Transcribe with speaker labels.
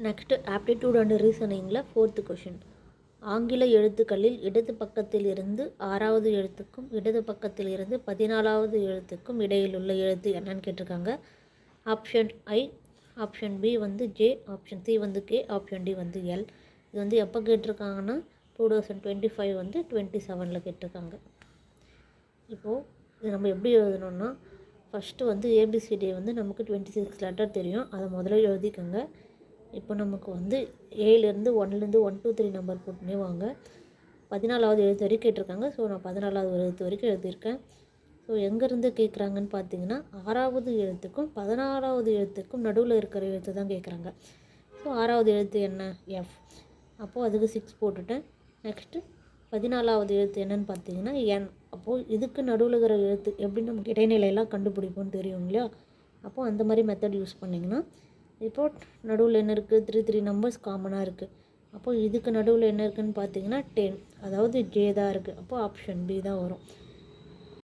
Speaker 1: Next aptitude and ரீசனிங்கில் 4th question. ஆங்கில எழுத்துக்களில் இடது பக்கத்தில் இருந்து 6வது எழுத்துக்கும் இடது பக்கத்தில் இருந்து 14வது எழுத்துக்கும் இடையில் உள்ள எழுத்து என்னன்னு கேட்டிருக்காங்க. ஆப்ஷன் ஐ, ஆப்ஷன் பி வந்து ஜே, ஆப்ஷன் சி வந்து கே, ஆப்ஷன் டி வந்து எல். இது வந்து எப்போ கேட்டிருக்காங்கன்னா 2025 வந்து 27ல் கேட்டிருக்காங்க. இப்போது இது நம்ம எப்படி எழுதணும்னா, ஃபஸ்ட்டு வந்து ஏபிசிடி வந்து நமக்கு 26 லெட்டர் தெரியும், அதை முதல்ல எழுதிக்கோங்க. இப்போ நமக்கு வந்து ஏலேருந்து 1லேருந்து 1 2 3 நம்பர் போட்டுனே வாங்க. 14வது எழுத்து வரைக்கும் கேட்டிருக்காங்க. ஸோ நான் 14வது எழுத்து வரைக்கும் எழுதியிருக்கேன். ஸோ எங்கேருந்து கேட்குறாங்கன்னு பார்த்தீங்கன்னா 6வது எழுத்துக்கும் 16வது எழுத்துக்கும் நடுவில் இருக்கிற எழுத்து தான் கேட்குறாங்க. ஸோ 6வது எழுத்து என்ன? எஃப். அப்போது அதுக்கு 6 போட்டுட்டேன். நெக்ஸ்ட்டு 14வது எழுத்து என்னன்னு பார்த்தீங்கன்னா என். அப்போது இதுக்கு நடுவில் இருக்கிற எழுத்து எப்படி நமக்கு இடைநிலையெல்லாம் கண்டுபிடிப்போம்னு தெரியும் இல்லையா? அப்போது அந்த மாதிரி மெத்தட் யூஸ் பண்ணிங்கன்னா இப்போது நடுவில் என்ன இருக்குது? 3 3 நம்பர்ஸ் காமனாக இருக்குது. அப்போது இதுக்கு நடுவில் என்ன இருக்குதுன்னு பார்த்தீங்கன்னா 10, அதாவது ஜே தான் இருக்குது. அப்போது ஆப்ஷன் பி தான் வரும்.